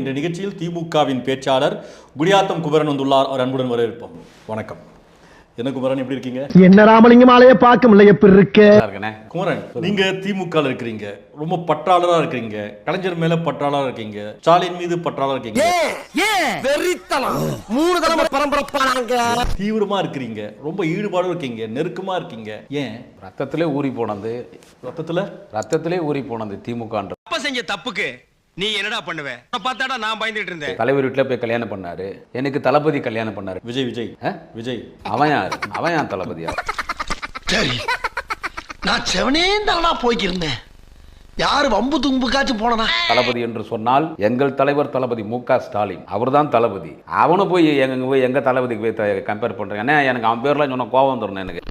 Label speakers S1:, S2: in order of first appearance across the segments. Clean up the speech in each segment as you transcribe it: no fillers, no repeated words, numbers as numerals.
S1: இந்த நிகழ்ச்சியில் திமுகவின் பேச்சாளர் குடியாத்தம் குமரன் வந்துள்ளார். அவர் அன்புடன் வரவேற்போம். வணக்கம். என்ன குமரன், எப்படி இருக்கீங்க?
S2: என்ன ராமலிங்கம் ஆலைய பார்க்க முடியல, எப்படி இருக்கு
S1: குமரன்? நீங்க திமுக இருக்கிறீங்க, ரொம்ப பற்றாளரா இருக்கீங்க, கலைஞர் மேல பற்றாளரா இருக்கீங்க, ஸ்டாலின் மீது பற்றாளரா இருக்கீங்க, தீவிரமா இருக்கிறீங்க, ரொம்ப ஈடுபாடு இருக்கீங்க, நெருக்கமா இருக்கீங்க. ஏன்?
S3: ரத்தத்திலே ஊறி போனது திமுக
S4: செஞ்ச தப்புக்கு நீ என்னடா பண்ணுவ? பார்த்தாடா நான் பயந்துட்டு இருந்தேன்.
S3: தலைவர் வீட்டுல போய் கல்யாணம் பண்ணாரு, எனக்கு தளபதி கல்யாணம் பண்ணாரு.
S1: விஜய்
S3: அவன் யார் தளபதியா?
S5: சரி, நான் செவனேந்தானா போய்க்கிருந்தேன். யாரு வம்பு தும்புக்காச்சும் போனா
S3: தளபதி என்று சொன்னால் எங்கள் தலைவர் தளபதி மு.க. ஸ்டாலின், அவர் தான் தளபதி. அவனு போய் எங்க தளபதிக்கு போய் கம்பேர் பண்றேன். எனக்கு அவன் பேர்லாம் சொன்ன கோபம் வந்துடணும் எனக்கு.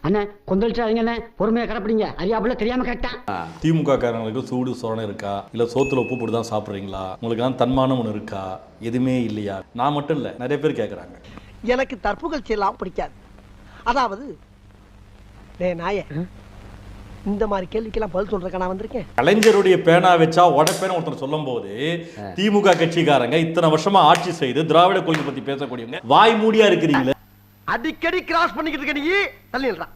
S2: அண்ணா கொந்தளிச்சாதீங்க, பொறுமையா கடப்பிடிங்க. அறியாப்புல தெரியாம கேட்டேன்.
S1: திமுக காரங்களுக்கு சூடு சொரணை இருக்கா, இல்ல சோத்துல உப்பு போட்டு தான் சாப்பிடுறீங்களா, உங்களுக்கு தான் தன்மானம் ஒண்ணு இருக்கா, எதுவுமே இல்லையா? நான் மட்டும் இல்ல, நிறைய பேர் கேட்கறாங்க.
S5: எனக்கு தற்புகழ்ச்சி எல்லாம் பிடிக்காது. அதாவது நாய இந்த மாதிரி கேள்விக்கெல்லாம் பதில் சொல்றதுக்கு நான் வந்திருக்கேன்.
S1: கலைஞருடைய பேனா வச்சா உடப்பேன்னு ஒருத்தர் சொல்லும் போது திமுக கட்சிக்காரங்க இத்தனை வருஷமா ஆட்சி செய்து திராவிட கொள்கை பத்தி பேசக்கூடியவங்க வாய் மூடியா இருக்கிறீங்களே.
S5: அடிக்கடி கிராஸ் பண்ணிக்கிட்டு இருக்க நீ தள்ளிடுறா.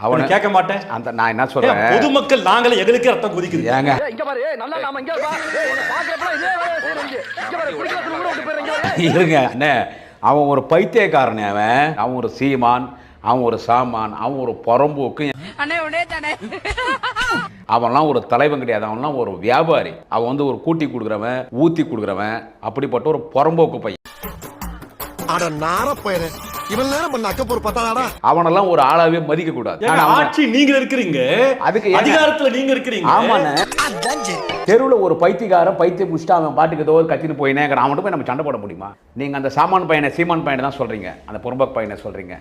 S1: அவனை கேட்க மாட்டேன்.
S3: அந்த நான் என்ன சொல்றேன்,
S1: பொதுமக்கள் நாங்களே எங்களுக்கு ரத்தம் கொதிக்குது.
S3: ஏங்க
S5: இங்க பாரு, நல்லா நாம இங்க வா. உன்னை பாக்குறப்ப இதே வேலைய செய்றீங்க. இங்க பாரு, குடிக்கிறதுக்கு கூட விட்டு போறீங்க.
S3: இருங்க அண்ணே, அவன் ஒரு பைத்தியக்காரனே. அவன் ஒரு சீமான், அவன் ஒரு சாமான், அவன் ஒரு புறம்போக்கு. அவன்லாம் ஒரு தலைவன் கிடையாது, அவன்லாம் ஒரு வியாபாரி. அவன் ஒரு கூட்டி கொடுக்குறவன், ஊத்தி கொடுக்குறவன், அப்படிப்பட்ட ஒரு புறம்போக்கு பையன்.
S5: அட நார பையனே, இவன் நேரம் பண்ண அக்க போற பத்தாடா.
S3: அவனெல்லாம் ஒரு ஆளாவே மதிக்க கூடாது.
S1: ஆட்சி நீங்க இருக்கிறீங்க, அதுக்கு அதிகாரத்துல நீங்க இருக்கிறீங்க.
S3: ஆமாண்ணே, தெருவுல ஒரு பைத்தியக்காரன் பைத்தியம் முடிச்சுட்டு அவன் பாட்டுக்கு ஏதோ கத்தின்னு போயினே அவன்கிட்ட போய் நம்ம சண்டை போட முடியுமா? நீங்க அந்த சாமான் பையனை சீமான் பையனை தான் சொல்றீங்க, அந்த புறம்போக்கு பையனை சொல்றீங்க.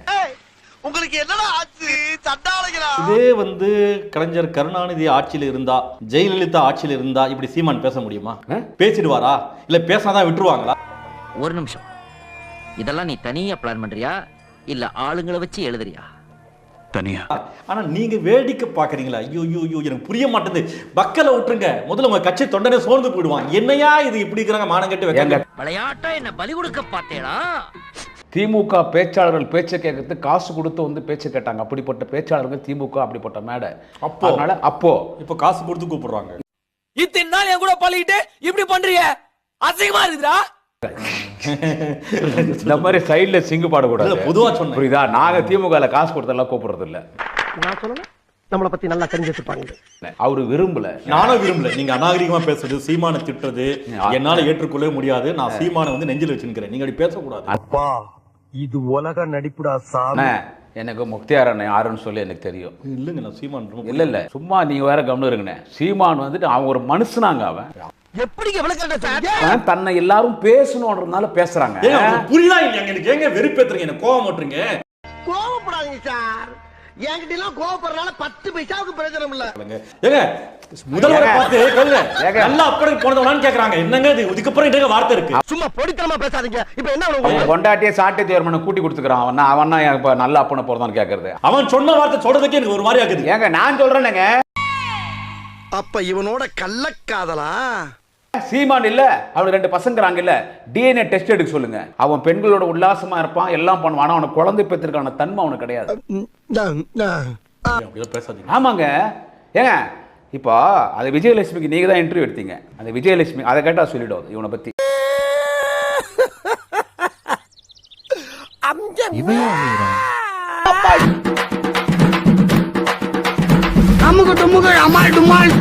S5: உங்களுக்கு என்னடா ஆச்சு? சண்டாளங்களா?
S1: இதே கலைஞர் கருணாநிதி ஆட்சியில இருந்தா, ஜெயலலிதா ஆட்சியில இருந்தா இப்படி சீமான் பேச முடியுமா? பேசிடுவாரா? இல்ல பேசாதான் விட்டுருவாங்களா?
S6: ஒரு நிமிஷம், இதெல்லாம் நீ தனியா பிளான் பண்றியா இல்ல ஆளுங்களை வச்சு எழுதுறியா?
S3: தனியா.
S1: ஆனா நீங்க வேடிக்கை பாக்குறீங்களா? ஐயோ எனக்கு புரிய மாட்டேங்குது. பக்கல விட்டுருங்க, முதல்ல உங்க கட்சி தொண்டனே சோர்ந்து போயிடுவான். என்னையா இது இப்படி இருக்கிறாங்க, மானம் கட்டு வைக்காங்க.
S6: விளையாட்டா என்ன பலி கொடுக்க பார்த்தேடா.
S3: திமுக பேச்சாளர்கள் பேச்சை கேட்கறது காசு கொடுத்து பேச்சை கேட்டாங்க. அப்படிப்பட்ட பேச்சாளர்கள் திமுக அப்படிப்பட்ட மேடை. அப்போ
S1: இப்ப காசு கொடுத்து கூப்பிடுறாங்க.
S4: இத்தனை நாள் என் கூட பழகிட்டு இப்படி பண்றீங்க, அசிங்கமா இருக்குடா.
S3: இந்த மாதிரி சைடுல சிங்கு பாடக்கூடாது.
S1: பொதுவா சொன்ன
S3: புரியுதா? நாங்க திமுக காசு கொடுத்தெல்லாம் கூப்பிடுறது இல்ல.
S5: நான் சொல்லல, நம்மளை பத்தி நல்லா தெரிஞ்சிருப்பாங்க.
S3: அவரு விரும்பல,
S1: நானும் விரும்பல. நீங்க அநாகரிகமா பேசுறது, சீமான திட்டுறது என்னால ஏற்றுக்கொள்ளவே முடியாது. நான் சீமான நெஞ்சில் வச்சிருக்கிறேன். நீங்க அப்படி பேசக்கூடாது.
S5: அப்பா, இது உலக நடிப்புடா சாமி.
S3: எனக்கு முக்தியார் அண்ணன் யாருன்னு சொல்லி எனக்கு தெரியும்.
S1: இல்லைங்க, நான் சீமான்
S3: இல்ல சும்மா நீங்க வேற கவனம் இருங்கண்ணே. சீமான் அவன் ஒரு மனுஷனாங்க. அவன்
S5: எப்படி
S3: தன்னை எல்லாரும் பேசணும்ன்றதுனால பேசுறாங்க.
S1: புரியல எனக்கு. எங்க வெறுப்பேத்துறீங்க, என்ன கோவம் ஓட்டுறீங்க?
S5: கோவப்படாதீங்க சார். என்கிட்ட எல்லாம் கோவப்படுறதுனால 10 பைசாவுக்கு பிரயோஜனம் இல்ல.
S1: ஏங்க முதல்வரை பார்த்து கேளுங்க, நல்லா அப்படி போனதவனான்னு கேக்குறாங்க. என்னங்க இது? இதுக்கப்புறம் என்னங்க வார்த்தை இருக்கு?
S5: சும்மா பொடித்தனமா பேசாதீங்க. இப்போ என்ன
S3: கொண்டாட்டியே சாட்டை தேர்மனை கூட்டி கொடுத்துக்கிறான். அவன் இப்ப நல்ல அப்பனை போறதான்னு கேக்குறது.
S1: அவன் சொன்ன வார்த்தை சொல்றதுக்கே எனக்கு ஒரு மாதிரி ஆகுது.
S3: ஏங்க நான் சொல்றேனுங்க,
S5: அப்ப இவனோட கள்ளக்காதலா?
S3: சீமான் இல்ல, அவனுக்கு 2 பசங்கிறாங்க இல்ல, டிஎன்ஏ டெஸ்ட் எடுக்க சொல்லுங்க. அவன் பெண்களோட உல்லாசமா இருப்பான், எல்லாம் பண்ணுவான். அவனுக்கு குழந்தை பெற்றிருக்கான தன்மை அவனுக்கு கிடையாது. ஆமாங்க. ஏங்க இப்போ அது விஜயலட்சுமிக்கு நீங்க தான் இன்டர்வியூ எடுத்தீங்க. அந்த விஜயலட்சுமி அதை கேட்டா சொல்லிடும் இவனை பத்தி.
S2: அமுக டுமுக அமால் டுமால்